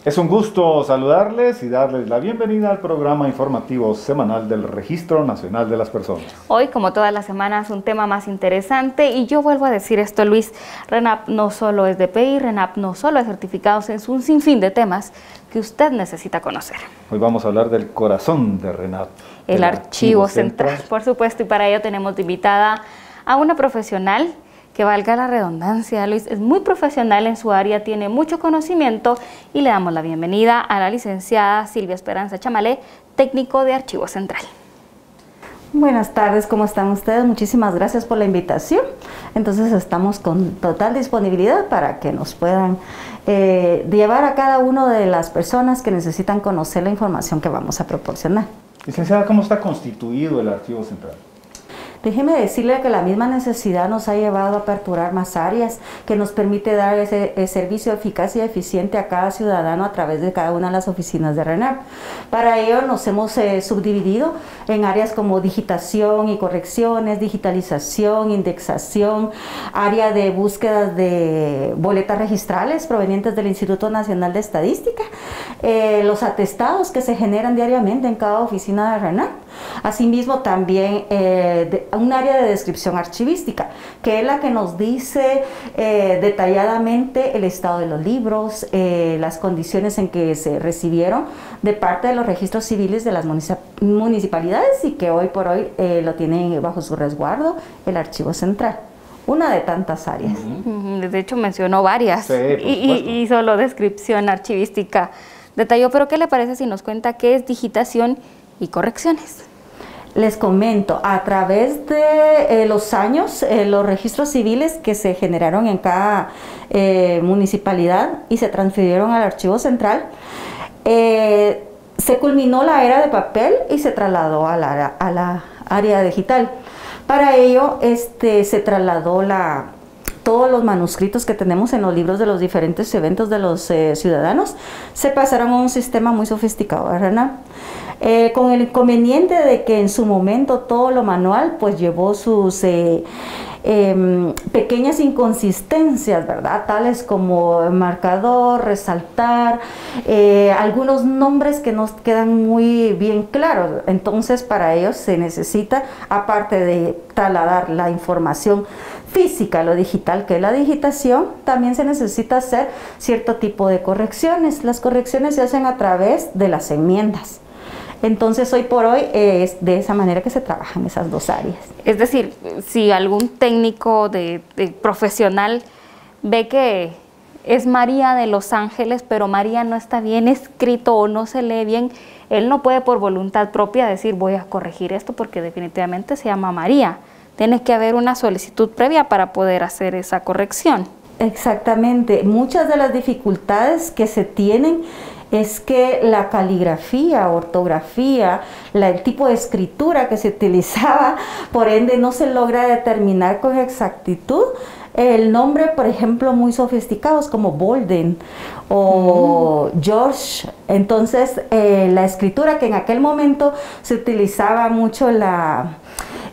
Es un gusto saludarles y darles la bienvenida al programa informativo semanal del Registro Nacional de las Personas. Hoy, como todas las semanas, un tema más interesante y yo vuelvo a decir esto, Luis. RENAP no solo es DPI, RENAP no solo es certificados, es un sinfín de temas que usted necesita conocer. Hoy vamos a hablar del corazón de RENAP. El Archivo Central, por supuesto, y para ello tenemos de invitada a una profesional que, valga la redundancia, Luis, es muy profesional en su área, tiene mucho conocimiento y le damos la bienvenida a la licenciada Silvia Esperanza Chamalé, técnico de Archivo Central. Buenas tardes, ¿cómo están ustedes? Muchísimas gracias por la invitación. Entonces estamos con total disponibilidad para que nos puedan llevar a cada una de las personas que necesitan conocer la información que vamos a proporcionar. Licenciada, ¿cómo está constituido el Archivo Central? Déjeme decirle que la misma necesidad nos ha llevado a aperturar más áreas que nos permite dar ese servicio eficaz y eficiente a cada ciudadano a través de cada una de las oficinas de RENAP. Para ello nos hemos subdividido en áreas como digitación y correcciones, digitalización, indexación, área de búsquedas de boletas registrales provenientes del Instituto Nacional de Estadística, los atestados que se generan diariamente en cada oficina de RENAP. Asimismo también un área de descripción archivística, que es la que nos dice detalladamente el estado de los libros, las condiciones en que se recibieron de parte de los registros civiles de las municipalidades y que hoy por hoy lo tienen bajo su resguardo el Archivo Central. Una de tantas áreas. De hecho mencionó varias, sí, y solo descripción archivística detalló, pero ¿qué le parece si nos cuenta qué es digitación y correcciones? Les comento, a través de los años, los registros civiles que se generaron en cada municipalidad y se transfirieron al Archivo Central, se culminó la era de papel y se trasladó a la área digital. Para ello, se trasladó todos los manuscritos que tenemos en los libros de los diferentes eventos de los ciudadanos, se pasaron a un sistema muy sofisticado, ¿verdad? Con el inconveniente de que en su momento todo lo manual pues llevó sus pequeñas inconsistencias, ¿verdad? Tales como marcador, resaltar, algunos nombres que nos quedan muy bien claros. Entonces para ellos se necesita, aparte de trasladar la información física, lo digital, que es la digitación, también se necesita hacer cierto tipo de correcciones. Las correcciones se hacen a través de las enmiendas. Entonces, hoy por hoy es de esa manera que se trabajan esas dos áreas. Es decir, si algún técnico de profesional ve que es María de Los Ángeles, pero María no está bien escrito o no se lee bien, él no puede por voluntad propia decir voy a corregir esto porque definitivamente se llama María. Tiene que haber una solicitud previa para poder hacer esa corrección. Exactamente. Muchas de las dificultades que se tienen es que la caligrafía, ortografía, el tipo de escritura que se utilizaba, por ende no se logra determinar con exactitud el nombre, por ejemplo, muy sofisticados como Bolden o George. Entonces, la escritura que en aquel momento se utilizaba mucho la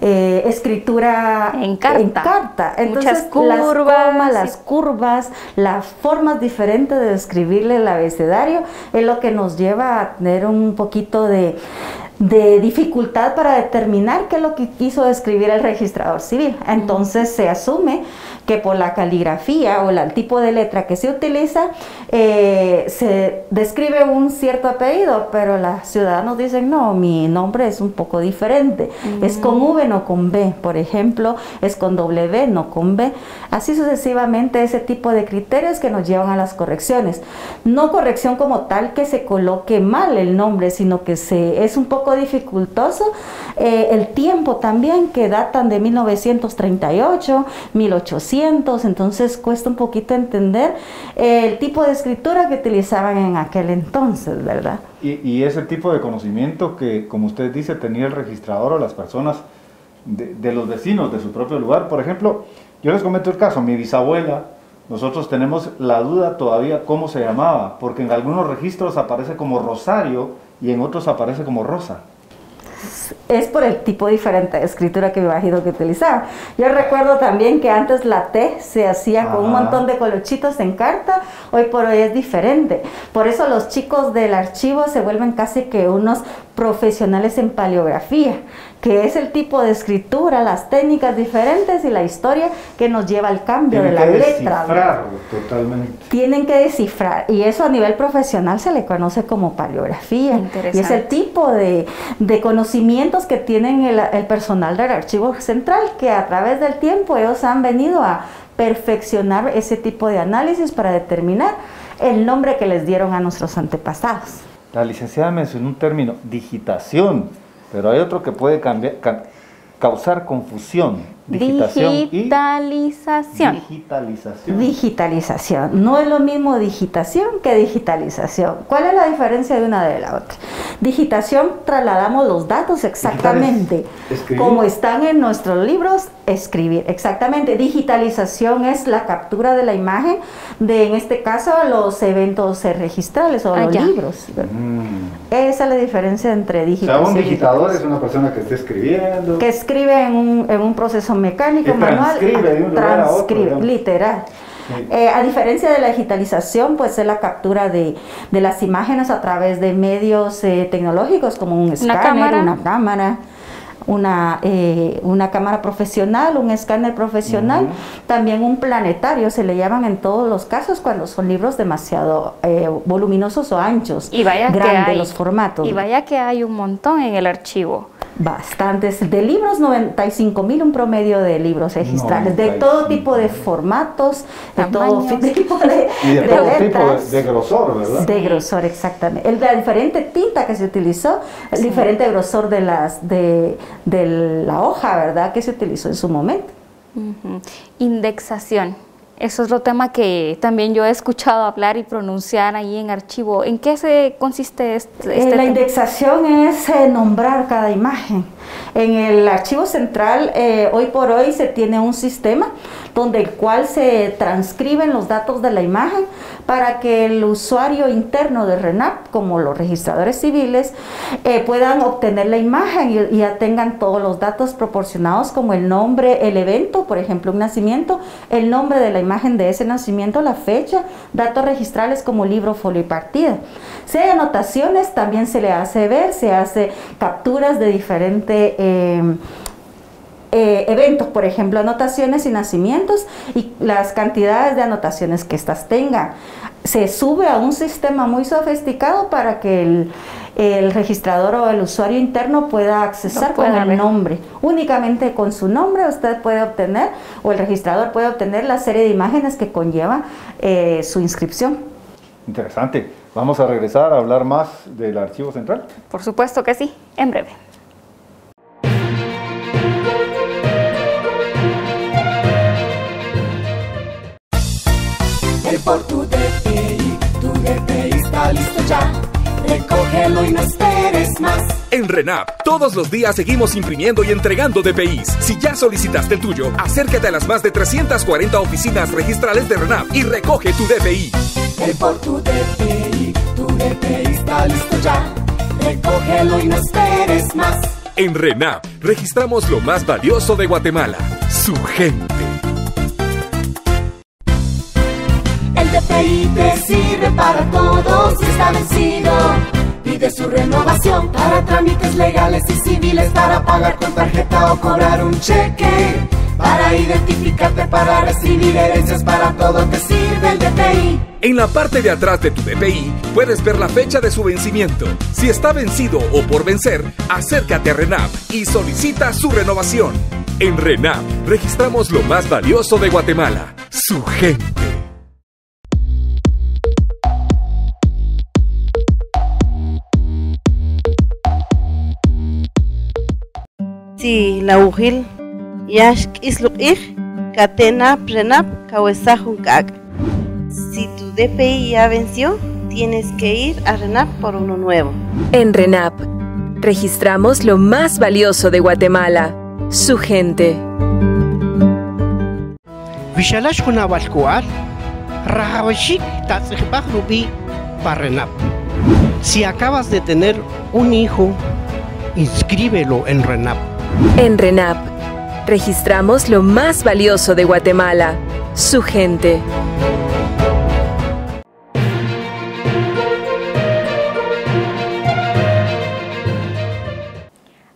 escritura en carta. Entonces, muchas curvas, las curvas, las formas diferentes de escribirle el abecedario es lo que nos lleva a tener un poquito de dificultad para determinar qué es lo que quiso escribir el registrador civil. Entonces se asume que por la caligrafía o el tipo de letra que se utiliza se describe un cierto apellido, pero los ciudadanos dicen no, mi nombre es un poco diferente, es con V no con B, por ejemplo, es con W no con B, así sucesivamente. Ese tipo de criterios que nos llevan a las correcciones, no corrección como tal que se coloque mal el nombre, sino que es un poco dificultoso el tiempo también, que datan de 1938, 1800, entonces cuesta un poquito entender el tipo de escritura que utilizaban en aquel entonces, ¿verdad? Y ese tipo de conocimiento que, como usted dice, tenía el registrador o las personas de los vecinos de su propio lugar. Por ejemplo, yo les comento el caso, mi bisabuela, nosotros tenemos la duda todavía cómo se llamaba, porque en algunos registros aparece como Rosario y en otros aparece como Rosa. es por el tipo diferente de escritura que me imagino que utilizaba. Yo recuerdo también que antes la T se hacía con un montón de colochitos en carta, hoy por hoy es diferente. Por eso los chicos del archivo se vuelven casi que unos profesionales en paleografía, que es el tipo de escritura, las técnicas diferentes y la historia que nos lleva al cambio de la letra. Totalmente. Tienen que descifrar, y eso a nivel profesional se le conoce como paleografía. Y es el tipo de conocimientos que tienen el personal del Archivo Central, que a través del tiempo ellos han venido a perfeccionar ese tipo de análisis para determinar el nombre que les dieron a nuestros antepasados. La licenciada mencionó un término, digitación, pero hay otro que puede causar confusión. Digitalización. Digitalización. No es lo mismo digitación que digitalización. ¿Cuál es la diferencia de una de la otra? Digitación, trasladamos los datos exactamente como están en nuestros libros, escribir. Exactamente. Digitalización es la captura de la imagen de, en este caso, los eventos registrales o los libros. Esa es la diferencia entre digitación. O sea, un digitador es una persona que está escribiendo. Que escribe en un proceso mecánico, manual, transcribe, literal. Sí. A diferencia de la digitalización, pues es la captura de las imágenes a través de medios tecnológicos como un escáner, una cámara profesional, un escáner profesional, también un planetario, se le llaman en todos los casos cuando son libros demasiado voluminosos o anchos, y vaya grandes los formatos. Y vaya que hay un montón en el archivo. Bastantes, de libros 95.000, un promedio de libros registrales, de todo tipo de formatos, de todo tipo de letras, de grosor, ¿verdad? De grosor, exactamente. La diferente tinta que se utilizó, el diferente grosor de la hoja, ¿verdad? Que se utilizó en su momento. Indexación. Eso es otro tema que también yo he escuchado hablar y pronunciar ahí en archivo. ¿En qué consiste este tema? La indexación es nombrar cada imagen. En el Archivo Central, hoy por hoy se tiene un sistema donde el cual se transcriben los datos de la imagen para que el usuario interno de RENAP, como los registradores civiles, puedan obtener la imagen y ya tengan todos los datos proporcionados como el nombre, el evento, por ejemplo, un nacimiento, el nombre de la imagen de ese nacimiento, la fecha, datos registrales como libro, folio y partida. Si hay anotaciones, también se le hace ver, se hace capturas de diferentes eventos, por ejemplo, anotaciones y nacimientos y las cantidades de anotaciones que éstas tengan. Se sube a un sistema muy sofisticado para que el registrador o el usuario interno pueda accesar con el nombre. Únicamente con su nombre usted puede obtener, o el registrador puede obtener la serie de imágenes que conlleva su inscripción. Interesante. Vamos a regresar a hablar más del Archivo Central. Por supuesto que sí, en breve. Por tu DPI está listo ya. Recógelo y no esperes más. En RENAP, todos los días seguimos imprimiendo y entregando DPIs. Si ya solicitaste el tuyo, acércate a las más de 340 oficinas registrales de RENAP y recoge tu DPI. Por tu DPI está listo ya. Recógelo y no esperes más. En RENAP, registramos lo más valioso de Guatemala, su gente. El DPI te sirve para todos, si está vencido, pide su renovación. Para trámites legales y civiles, para pagar con tarjeta o cobrar un cheque, para identificarte, para recibir herencias, para todo te sirve el DPI. En la parte de atrás de tu DPI puedes ver la fecha de su vencimiento. Si está vencido o por vencer, acércate a RENAP y solicita su renovación. En RENAP, registramos lo más valioso de Guatemala, su gente. Si la ujil yashk isluk catena prenap kawesajun kak. Si tu DPI ya venció, tienes que ir a RENAP por uno nuevo. En RENAP, registramos lo más valioso de Guatemala, su gente. Vishalash kunabalkual, rajawashik tatzikbach rubi para RENAP. Si acabas de tener un hijo, Inscríbelo en RENAP. En RENAP, registramos lo más valioso de Guatemala, su gente.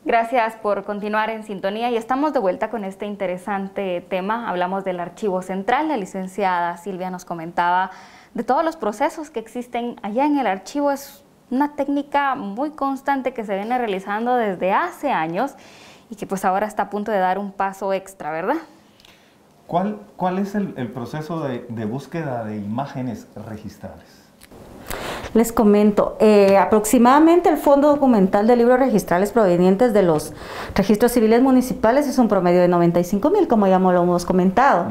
Gracias por continuar en sintonía y estamos de vuelta con este interesante tema. Hablamos del Archivo Central. La licenciada Silvia nos comentaba de todos los procesos que existen allá en el archivo. Es una técnica muy constante que se viene realizando desde hace años y que pues ahora está a punto de dar un paso extra, ¿verdad? ¿Cuál es el proceso de búsqueda de imágenes registrables? Les comento, aproximadamente el fondo documental de libros registrales provenientes de los registros civiles municipales es un promedio de 95,000, como ya lo hemos comentado.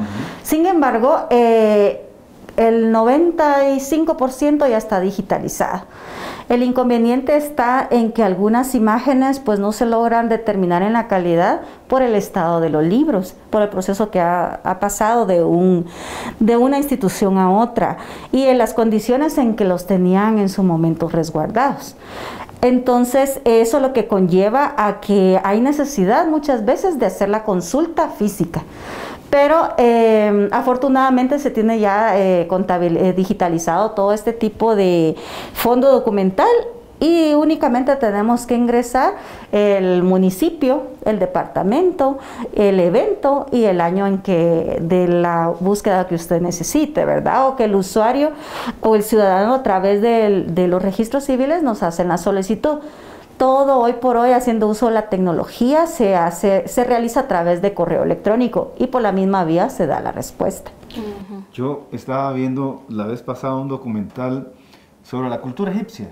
Sin embargo, el 95% ya está digitalizado. El inconveniente está en que algunas imágenes pues no se logran determinar en la calidad por el estado de los libros, por el proceso que ha pasado de una institución a otra y en las condiciones en que los tenían en su momento resguardados. Entonces, eso es lo que conlleva a que hay necesidad muchas veces de hacer la consulta física. Pero afortunadamente se tiene ya digitalizado todo este tipo de fondo documental y únicamente tenemos que ingresar el municipio, el departamento, el evento y el año en que de la búsqueda que usted necesite, ¿verdad? O que el usuario o el ciudadano a través de los registros civiles nos hacen la solicitud. Todo hoy por hoy, haciendo uso de la tecnología, se realiza a través de correo electrónico y por la misma vía se da la respuesta. Yo estaba viendo la vez pasada un documental sobre la cultura egipcia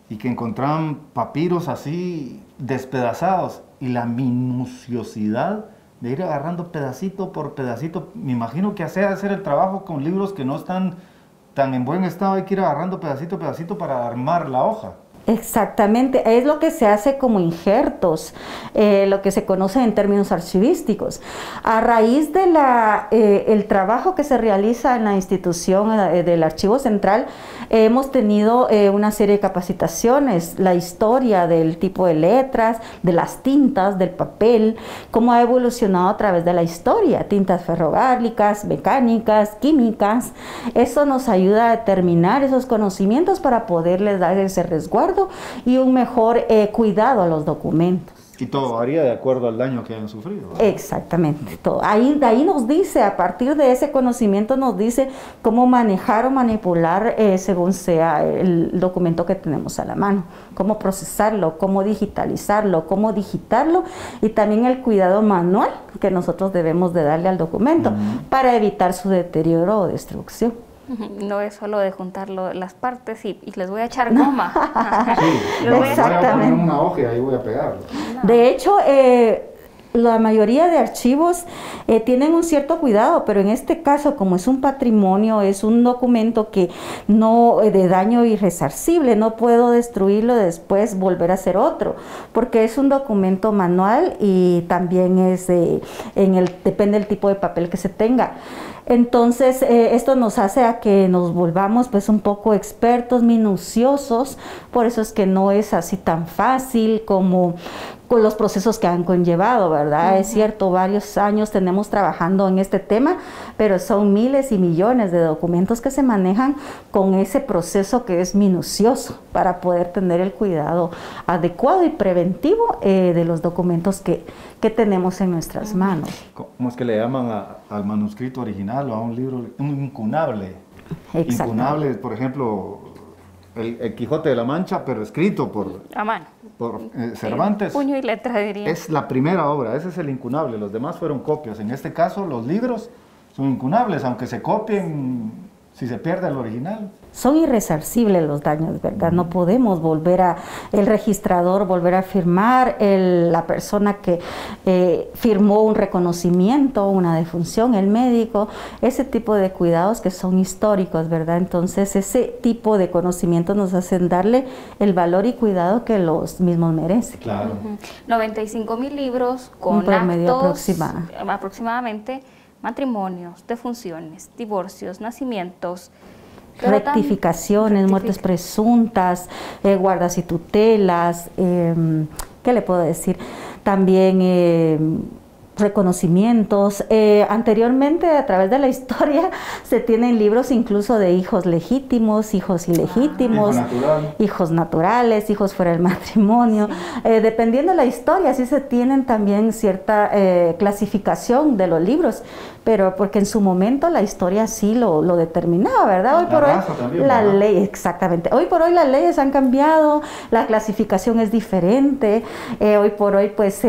y que encontraban papiros así despedazados y la minuciosidad de ir agarrando pedacito por pedacito. Me imagino que hacer el trabajo con libros que no están tan en buen estado, hay que ir agarrando pedacito a pedacito para armar la hoja. Exactamente, es lo que se hace como injertos, lo que se conoce en términos archivísticos. A raíz de el trabajo que se realiza en la institución del Archivo Central, hemos tenido una serie de capacitaciones, la historia del tipo de letras, de las tintas, del papel, cómo ha evolucionado a través de la historia, tintas ferrogálicas, mecánicas, químicas. Eso nos ayuda a determinar esos conocimientos para poderles dar ese resguardo y un mejor cuidado a los documentos. Y todo varía de acuerdo al daño que hayan sufrido, ¿verdad? Exactamente, todo. Ahí nos dice, a partir de ese conocimiento nos dice cómo manejar o manipular según sea el documento que tenemos a la mano, cómo procesarlo, cómo digitalizarlo, cómo digitarlo y también el cuidado manual que nosotros debemos de darle al documento para evitar su deterioro o destrucción. No es solo de juntar las partes y les voy a echar goma. Sí, exactamente. Voy a poner una hoja y ahí voy a pegarlo. De hecho, la mayoría de archivos tienen un cierto cuidado, pero en este caso, como es un patrimonio, es un documento que no de daño irresarcible, no puedo destruirlo y después volver a hacer otro, porque es un documento manual y también es depende del tipo de papel que se tenga. Entonces, esto nos hace a que nos volvamos pues un poco expertos, minuciosos, por eso es que no es así tan fácil como con los procesos que han conllevado, ¿verdad? Es cierto, varios años tenemos trabajando en este tema, pero son miles y millones de documentos que se manejan con ese proceso que es minucioso para poder tener el cuidado adecuado y preventivo de los documentos que tenemos en nuestras manos. ¿Cómo es que le llaman al manuscrito original o a un libro? Un incunable. Incunable, por ejemplo, el Quijote de la Mancha, pero escrito a mano. Por Cervantes. Puño y letra, diría. Es la primera obra, ese es el incunable, los demás fueron copias. En este caso, los libros son incunables, aunque se copien, si se pierde el original. Son irresarcibles los daños, ¿verdad? No podemos el registrador volver a firmar, la persona que firmó un reconocimiento, una defunción, el médico, ese tipo de cuidados que son históricos, ¿verdad? Entonces ese tipo de conocimientos nos hacen darle el valor y cuidado que los mismos merecen. Claro. 95,000 libros con un promedio actos aproximadamente, matrimonios, defunciones, divorcios, nacimientos, rectificaciones, muertes presuntas, guardas y tutelas, ¿qué le puedo decir? También reconocimientos. Anteriormente, a través de la historia, se tienen libros incluso de hijos legítimos, hijos ilegítimos, hijos naturales, hijos fuera del matrimonio. Dependiendo de la historia, sí se tienen también cierta clasificación de los libros, pero porque en su momento la historia sí lo determinaba, ¿verdad? Hoy por hoy la ley, exactamente. Hoy por hoy las leyes han cambiado, la clasificación es diferente. Hoy por hoy pues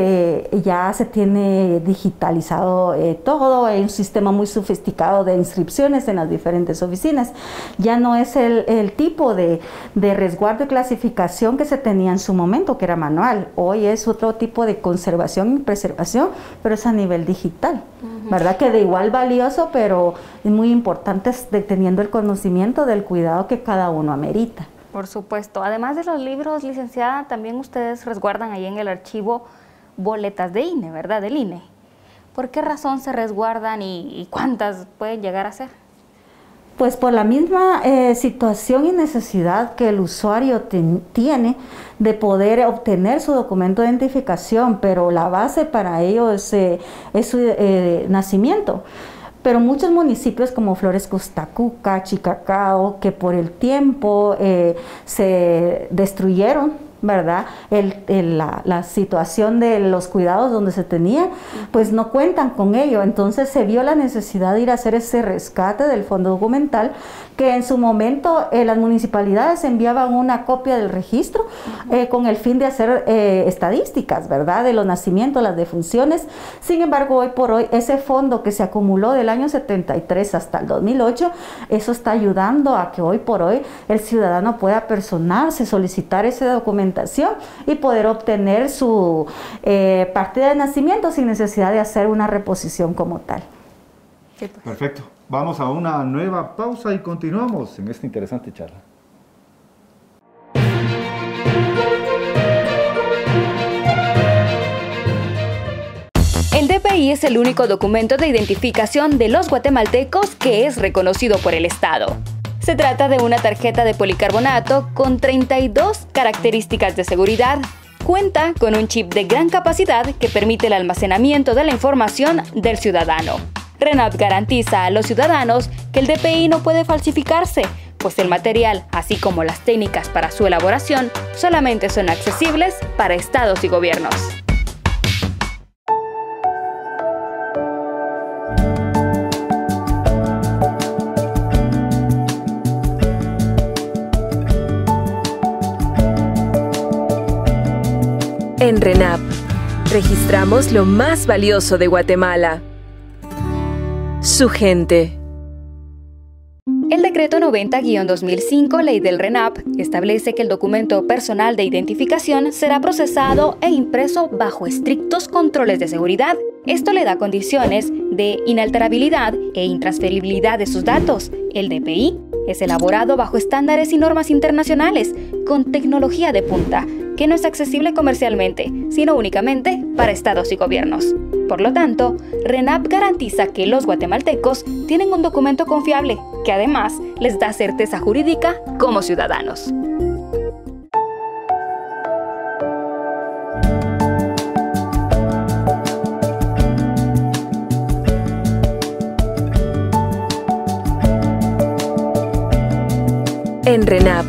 ya se tiene digitalizado todo, hay un sistema muy sofisticado de inscripciones en las diferentes oficinas. Ya no es el tipo de resguardo y clasificación que se tenía en su momento, que era manual. Hoy es otro tipo de conservación y preservación, pero es a nivel digital, ¿verdad? Que de igual valioso, pero es muy importante teniendo el conocimiento del cuidado que cada uno amerita. Por supuesto. Además de los libros, licenciada, también ustedes resguardan ahí en el archivo boletas de INE, ¿verdad? Del INE. ¿Por qué razón se resguardan y cuántas pueden llegar a ser? Pues por la misma situación y necesidad que el usuario tiene de poder obtener su documento de identificación, pero la base para ello es su nacimiento. Pero muchos municipios como Flores Costacuca, Chicacao, que por el tiempo se destruyeron, ¿verdad? La situación de los cuidados donde se tenía, pues no cuentan con ello. Entonces se vio la necesidad de ir a hacer ese rescate del fondo documental, que en su momento las municipalidades enviaban una copia del registro con el fin de hacer estadísticas, ¿verdad? De los nacimientos, las defunciones. Sin embargo, hoy por hoy, ese fondo que se acumuló del año 73 hasta el 2008, eso está ayudando a que hoy por hoy el ciudadano pueda personarse, solicitar esa documentación y poder obtener su partida de nacimiento sin necesidad de hacer una reposición como tal. Perfecto. Vamos a una nueva pausa y continuamos en esta interesante charla. El DPI es el único documento de identificación de los guatemaltecos que es reconocido por el Estado. Se trata de una tarjeta de policarbonato con 32 características de seguridad. Cuenta con un chip de gran capacidad que permite el almacenamiento de la información del ciudadano. RENAP garantiza a los ciudadanos que el DPI no puede falsificarse, pues el material, así como las técnicas para su elaboración, solamente son accesibles para estados y gobiernos. En RENAP, registramos lo más valioso de Guatemala: su gente. El decreto 90-2005, ley del RENAP, establece que el documento personal de identificación será procesado e impreso bajo estrictos controles de seguridad. Esto le da condiciones de inalterabilidad e intransferibilidad de sus datos. El DPI es elaborado bajo estándares y normas internacionales, con tecnología de punta, que no es accesible comercialmente, sino únicamente para estados y gobiernos. Por lo tanto, RENAP garantiza que los guatemaltecos tienen un documento confiable, que además les da certeza jurídica como ciudadanos. En RENAP,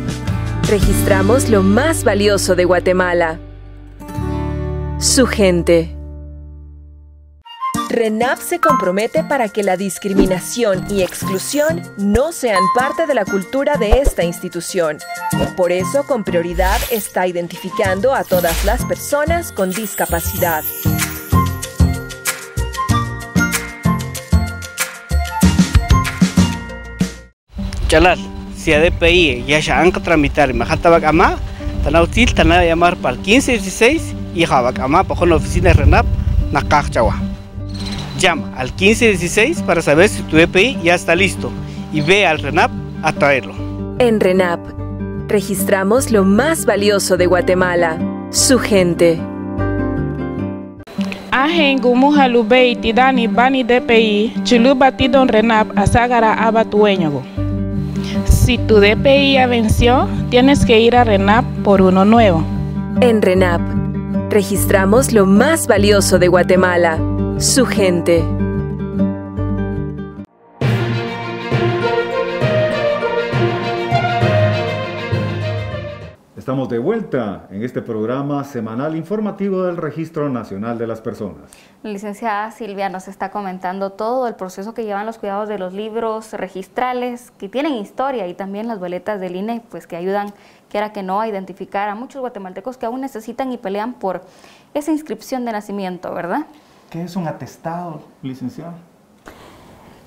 registramos lo más valioso de Guatemala: su gente. RENAP se compromete para que la discriminación y exclusión no sean parte de la cultura de esta institución. Por eso, con prioridad, está identificando a todas las personas con discapacidad. Chalal, si a DPI ya se han que tramitar y majatabak ama, tan útil, tan a llamar para el 1516 y jabak ama para la oficina de RENAP, Nakakchawa. Llama al 1516 para saber si tu DPI ya está listo y ve al RENAP a traerlo. En RENAP, registramos lo más valioso de Guatemala: su gente. Ahengumu halubei tidani bani DPI, chulubati don RENAP asagara abatueñogo. Si tu DPI ya venció, tienes que ir a RENAP por uno nuevo. En RENAP, Registramos lo más valioso de Guatemala, su gente. Estamos de vuelta en este programa semanal informativo del Registro Nacional de las Personas. La licenciada Silvia nos está comentando todo el proceso que llevan los cuidados de los libros registrales que tienen historia y también las boletas del INE, pues que ayudan, quiera que no, a identificar a muchos guatemaltecos que aún necesitan y pelean por esa inscripción de nacimiento, ¿verdad? ¿Qué es un atestado, licenciada?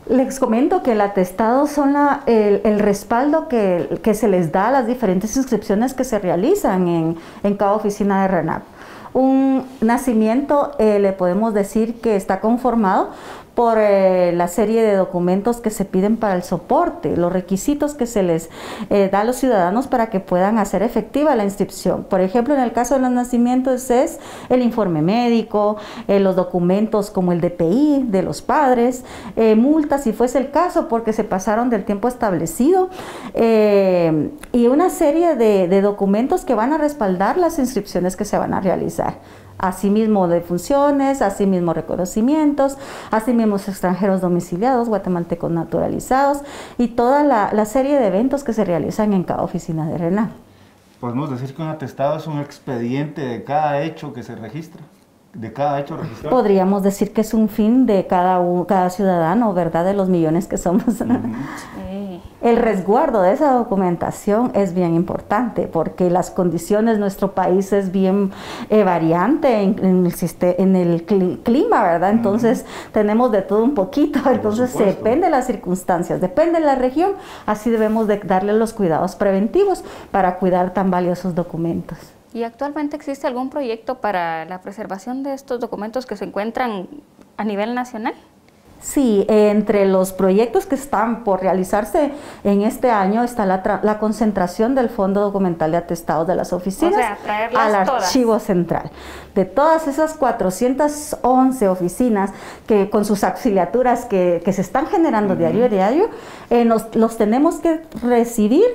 Les comento que el atestado son el respaldo que se les da a las diferentes inscripciones que se realizan en cada oficina de RENAP. Un nacimiento le podemos decir que está conformado por la serie de documentos que se piden para el soporte, los requisitos que se les da a los ciudadanos para que puedan hacer efectiva la inscripción. Por ejemplo, en el caso de los nacimientos es el informe médico, los documentos como el DPI de los padres, multas si fuese el caso porque se pasaron del tiempo establecido y una serie de documentos que van a respaldar las inscripciones que se van a realizar. Asimismo defunciones, asimismo reconocimientos, asimismo extranjeros domiciliados, guatemaltecos naturalizados y toda la serie de eventos que se realizan en cada oficina de RENAP. Podemos decir que un atestado es un expediente de cada hecho que se registra, de cada hecho registrado. Podríamos decir que es un fin de cada ciudadano, ¿verdad? De los millones que somos. El resguardo de esa documentación es bien importante porque las condiciones de nuestro país es bien variante en el clima, ¿verdad? Entonces tenemos de todo un poquito, entonces depende de las circunstancias, depende de la región, así debemos de darle los cuidados preventivos para cuidar tan valiosos documentos. ¿Y actualmente existe algún proyecto para la preservación de estos documentos que se encuentran a nivel nacional? Sí, entre los proyectos que están por realizarse en este año está la concentración del Fondo Documental de Atestados de las oficinas al Archivo Central. De todas esas 411 oficinas que con sus auxiliaturas que se están generando diario a diario, los tenemos que recibir.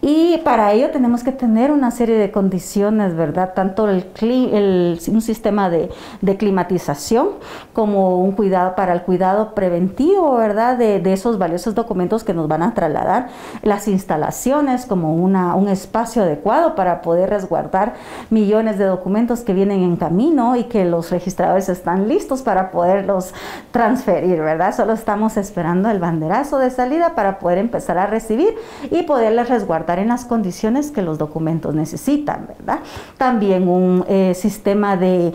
Y para ello tenemos que tener una serie de condiciones, ¿verdad? Tanto un sistema de climatización como un cuidado para el cuidado preventivo, ¿verdad? De esos valiosos documentos que nos van a trasladar, las instalaciones como un espacio adecuado para poder resguardar millones de documentos que vienen en camino y que los registradores están listos para poderlos transferir, ¿verdad? Solo estamos esperando el banderazo de salida para poder empezar a recibir y poderles resguardar en las condiciones que los documentos necesitan, ¿verdad? También un sistema de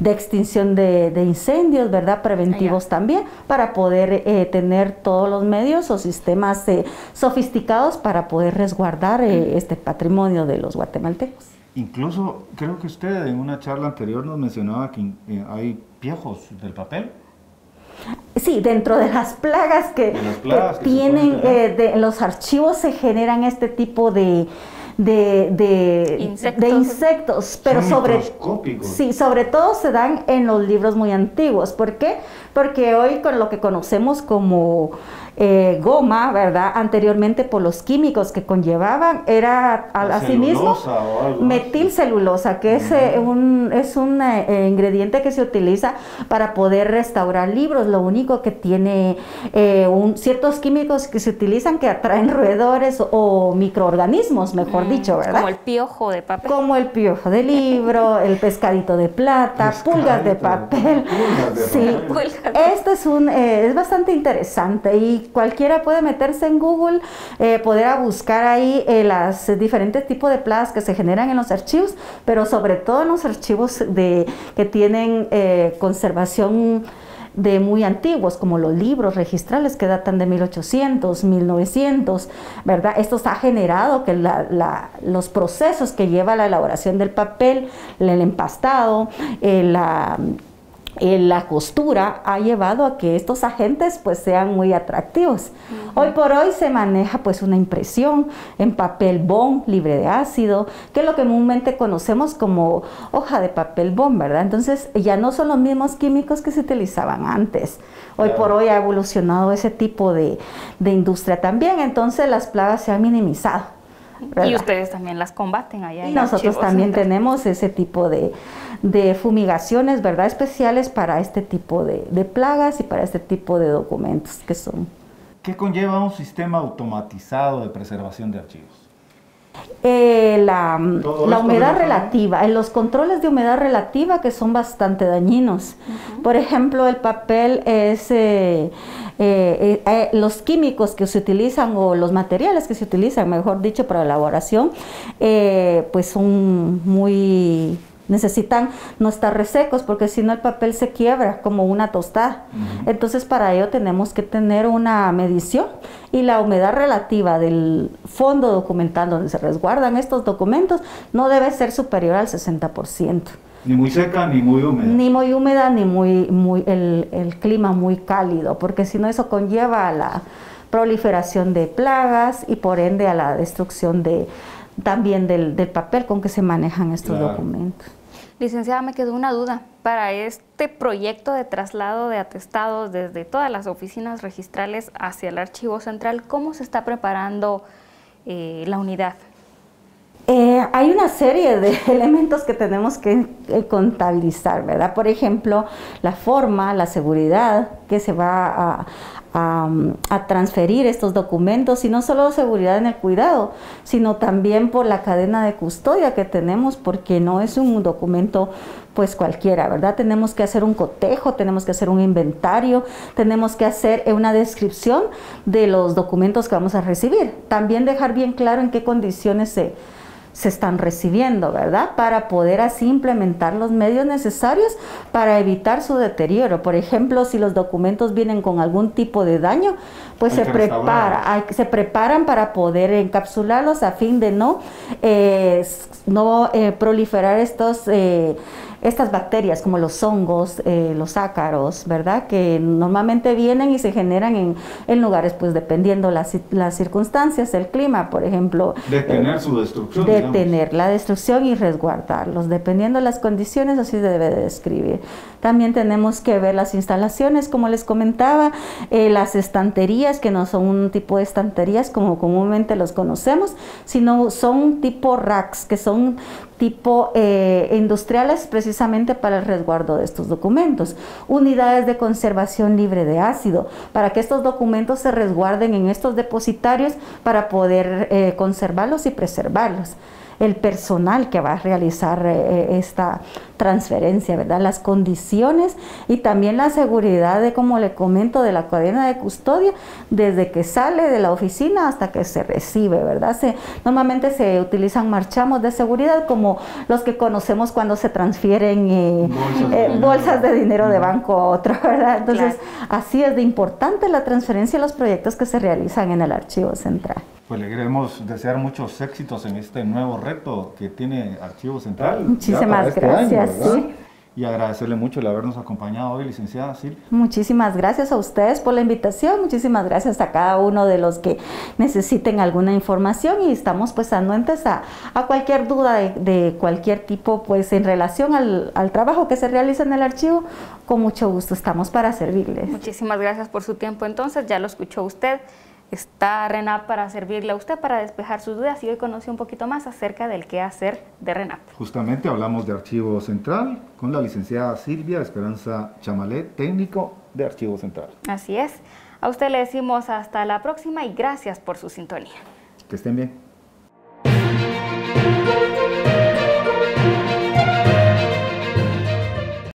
extinción de incendios, ¿verdad? Preventivos también, para poder tener todos los medios o sistemas sofisticados para poder resguardar este patrimonio de los guatemaltecos. Incluso creo que usted en una charla anterior nos mencionaba que hay piojos del papel. Sí, dentro de las plagas que tienen, los archivos se generan este tipo de insectos, pero sobre todo se dan en los libros muy antiguos. ¿Por qué? Porque hoy con lo que conocemos como goma, ¿verdad? Anteriormente por los químicos que conllevaban era asimismo metilcelulosa, que es un ingrediente que se utiliza para poder restaurar libros. Lo único que tiene ciertos químicos que se utilizan que atraen roedores o microorganismos, mejor dicho, ¿verdad? Como el piojo de papel. Como el piojo de libro, el pescadito de plata, pulgas de papel. Sí, este es bastante interesante y cualquiera puede meterse en Google, poder buscar ahí las diferentes tipos de plagas que se generan en los archivos, pero sobre todo en los archivos que tienen conservación de muy antiguos, como los libros registrales que datan de 1800, 1900, ¿verdad? Esto ha generado que los procesos que lleva la elaboración del papel, el empastado, la costura ha llevado a que estos agentes pues sean muy atractivos. Hoy por hoy se maneja pues una impresión en papel bond libre de ácido, que es lo que comúnmente conocemos como hoja de papel bond, ¿verdad? Entonces ya no son los mismos químicos que se utilizaban antes. Hoy por hoy ha evolucionado ese tipo de industria también, entonces las plagas se han minimizado. ¿verdad? Y ustedes también las combaten allá. Y en nosotros Archivos también Central. tenemos ese tipo de fumigaciones, ¿verdad? Especiales para este tipo de plagas y para este tipo de documentos que son. ¿Qué conlleva un sistema automatizado de preservación de archivos? La esto humedad relacionado. relativa, en los controles de humedad relativa que son bastante dañinos. Por ejemplo, el papel es, los químicos que se utilizan o los materiales que se utilizan, mejor dicho, para elaboración, pues son muy... necesitan no estar resecos porque si no el papel se quiebra como una tostada. Entonces para ello tenemos que tener una medición y la humedad relativa del fondo documental donde se resguardan estos documentos no debe ser superior al 60%. Ni muy seca ni muy húmeda. Ni muy húmeda ni el clima muy cálido, porque si no eso conlleva a la proliferación de plagas y por ende a la destrucción también del papel con que se manejan estos documentos. Licenciada, me quedó una duda. Para este proyecto de traslado de atestados desde todas las oficinas registrales hacia el Archivo Central, ¿cómo se está preparando la unidad? Hay una serie de elementos que tenemos que contabilizar, ¿verdad? Por ejemplo, la forma, la seguridad que se va a transferir estos documentos, y no solo seguridad en el cuidado, sino también por la cadena de custodia que tenemos, porque no es un documento pues cualquiera, ¿verdad? Tenemos que hacer un cotejo, tenemos que hacer un inventario, tenemos que hacer una descripción de los documentos que vamos a recibir. También dejar bien claro en qué condiciones se están recibiendo, ¿verdad? Para poder así implementar los medios necesarios para evitar su deterioro. Por ejemplo, si los documentos vienen con algún tipo de daño, pues se preparan para poder encapsularlos a fin de no proliferar estas bacterias como los hongos, los ácaros, ¿verdad? Que normalmente vienen y se generan en lugares, pues dependiendo las circunstancias, el clima, por ejemplo. Detener su destrucción. Detener la destrucción y resguardarlos, dependiendo de las condiciones, así se debe de describir. También tenemos que ver las instalaciones, como les comentaba, las estanterías, que no son un tipo de estanterías como comúnmente los conocemos, sino son tipo racks, que son tipo industriales precisamente para el resguardo de estos documentos. Unidades de conservación libre de ácido, para que estos documentos se resguarden en estos depositarios para poder conservarlos y preservarlos. El personal que va a realizar esta transferencia, ¿verdad? Las condiciones y también la seguridad de, como le comento, de la cadena de custodia, desde que sale de la oficina hasta que se recibe, ¿verdad? Normalmente se utilizan marchamos de seguridad como los que conocemos cuando se transfieren bolsas de dinero de banco a otro, ¿verdad? Entonces, así es de importante la transferencia de los proyectos que se realizan en el Archivo Central. Pues le queremos desear muchos éxitos en este nuevo reto que tiene Archivo Central. Muchísimas gracias. Sí. Y agradecerle mucho el habernos acompañado hoy, licenciada Silvia. Muchísimas gracias a ustedes por la invitación, muchísimas gracias a cada uno de los que necesiten alguna información y estamos pues anuentes a cualquier duda de cualquier tipo pues en relación al trabajo que se realiza en el archivo, con mucho gusto estamos para servirles. Muchísimas gracias por su tiempo entonces, ya lo escuchó usted. Está RENAP para servirle a usted, para despejar sus dudas y hoy conoce un poquito más acerca del qué hacer de RENAP. Justamente hablamos de Archivo Central con la licenciada Silvia Esperanza Chamalet, técnico de Archivo Central. Así es. A usted le decimos hasta la próxima y gracias por su sintonía. Que estén bien.